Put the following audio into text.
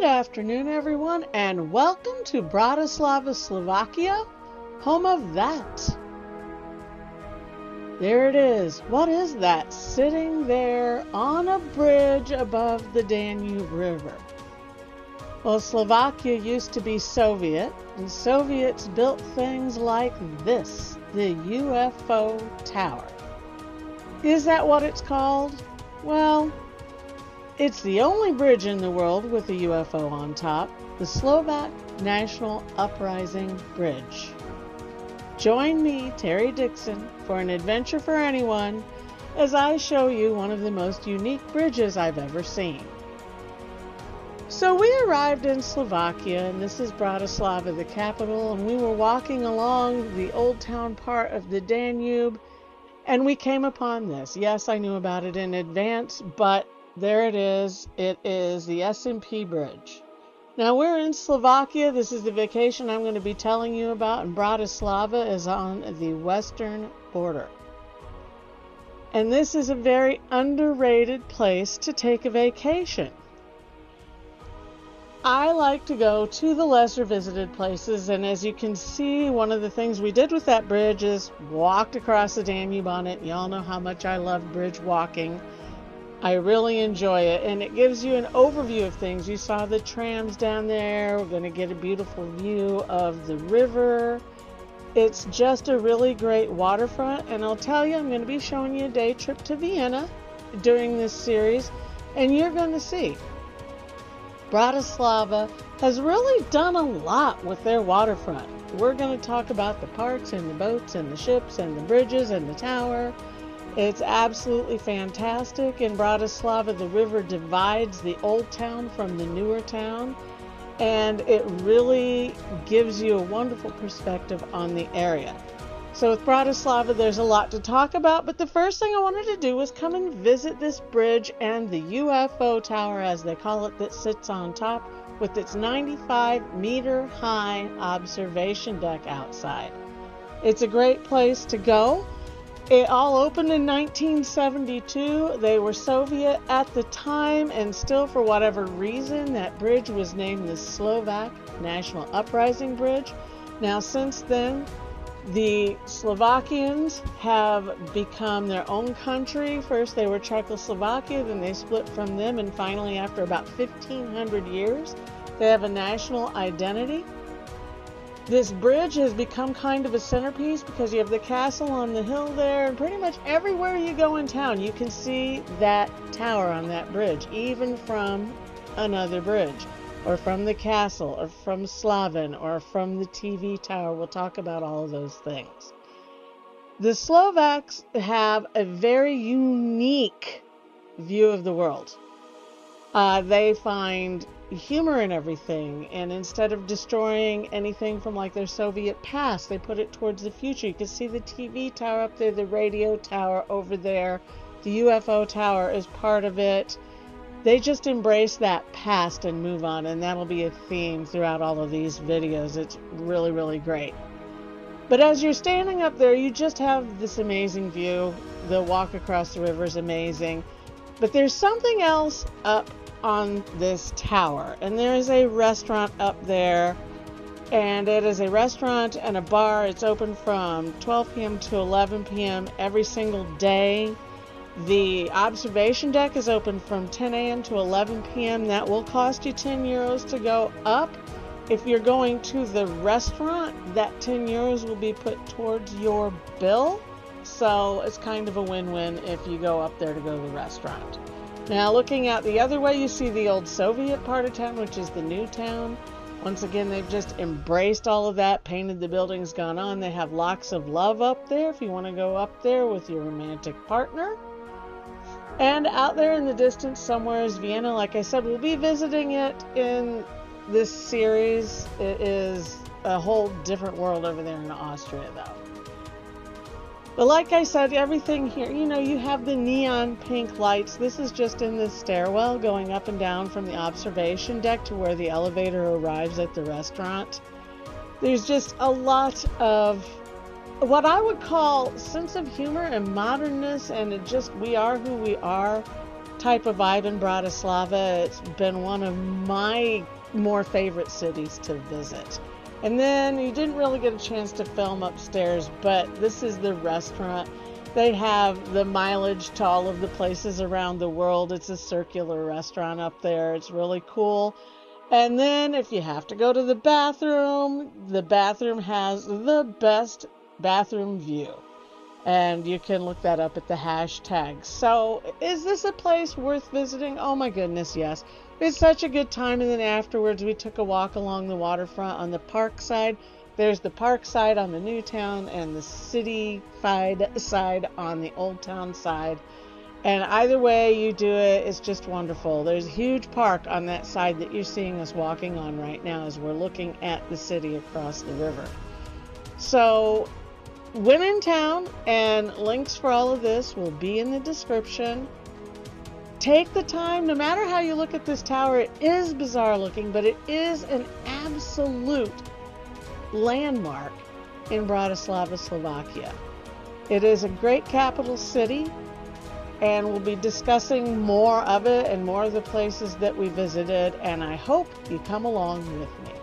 Good afternoon, everyone, and welcome to Bratislava, Slovakia, home of that. There it is. What is that sitting there on a bridge above the Danube River? Well, Slovakia used to be Soviet, and Soviets built things like this, the UFO Tower. Is that what it's called? Well, it's the only bridge in the world with a UFO on top, the Slovak National Uprising Bridge. Join me, Terry Dixon, for an adventure for anyone as I show you one of the most unique bridges I've ever seen. So we arrived in Slovakia, and this is Bratislava, the capital, and we were walking along the old town part of the Danube, and we came upon this. Yes, I knew about it in advance, but there it is. It is the S&P Bridge. Now we're in Slovakia. This is the vacation I'm going to be telling you about, and Bratislava is on the western border. And this is a very underrated place to take a vacation. I like to go to the lesser visited places, and as you can see, one of the things we did with that bridge is walked across the Danube on it. Y'all know how much I love bridge walking. I really enjoy it, and it gives you an overview of things. You saw the trams down there. We're going to get a beautiful view of the river. It's just a really great waterfront, and I'll tell you, I'm going to be showing you a day trip to Vienna during this series, and you're going to see Bratislava has really done a lot with their waterfront. We're going to talk about the parks and the boats and the ships and the bridges and the tower. It's absolutely fantastic. In Bratislava, the river divides the old town from the newer town, and it really gives you a wonderful perspective on the area. So with Bratislava, there's a lot to talk about, but the first thing I wanted to do was come and visit this bridge and the UFO tower, as they call it, that sits on top with its 95-meter high observation deck outside. It's a great place to go. It all opened in 1972. They were Soviet at the time, and still, for whatever reason, that bridge was named the Slovak National Uprising Bridge. Now, since then, the Slovakians have become their own country. First, they were Czechoslovakia, then they split from them, and finally, after about 1,500 years, they have a national identity. This bridge has become kind of a centerpiece because you have the castle on the hill there, and pretty much everywhere you go in town, you can see that tower on that bridge, even from another bridge, or from the castle, or from Slaven, or from the TV tower. We'll talk about all of those things. The Slovaks have a very unique view of the world. They find humor in everything, and instead of destroying anything from like their Soviet past, they put it towards the future. You can see the TV tower up there, the radio tower over there, the UFO tower is part of it. They just embrace that past and move on, and that'll be a theme throughout all of these videos. It's really, really great. But as you're standing up there, you just have this amazing view. The walk across the river is amazing. But there's something else up on this tower, and there is a restaurant up there, and it is a restaurant and a bar. It's open from 12 p.m. to 11 p.m. every single day. The observation deck is open from 10 a.m. to 11 p.m. That will cost you 10 euros to go up. If you're going to the restaurant, that 10 euros will be put towards your bill. So it's kind of a win-win if you go up there to go to the restaurant. Now, looking out the other way, you see the old Soviet part of town, which is the new town. Once again, they've just embraced all of that, painted the buildings, gone on. They have locks of love up there if you want to go up there with your romantic partner. And out there in the distance somewhere is Vienna. Like I said, we'll be visiting it in this series. It is a whole different world over there in Austria, though. But like I said, everything here, you have the neon pink lights. This is just in the stairwell going up and down from the observation deck to where the elevator arrives at the restaurant. There's just a lot of what I would call sense of humor and modernness, and we are who we are. type of vibe in Bratislava. It's been one of my more favorite cities to visit. And then you didn't really get a chance to film upstairs, but this is the restaurant. They have the mileage to all of the places around the world. It's a circular restaurant up there. It's really cool. And then if you have to go to the bathroom has the best bathroom view. And you can look that up at the hashtag. So, is this a place worth visiting? Oh my goodness, yes. It's such a good time. And then afterwards, we took a walk along the waterfront on the park side. There's the park side on the new town and the city-fied side on the old town side. And either way you do it, it's just wonderful. There's a huge park on that side that you're seeing us walking on right now as we're looking at the city across the river. So, when in town, and links for all of this will be in the description. Take the time, no matter how you look at this tower, it is bizarre looking, but it is an absolute landmark in Bratislava, Slovakia. It is a great capital city, and we'll be discussing more of it and more of the places that we visited, and I hope you come along with me.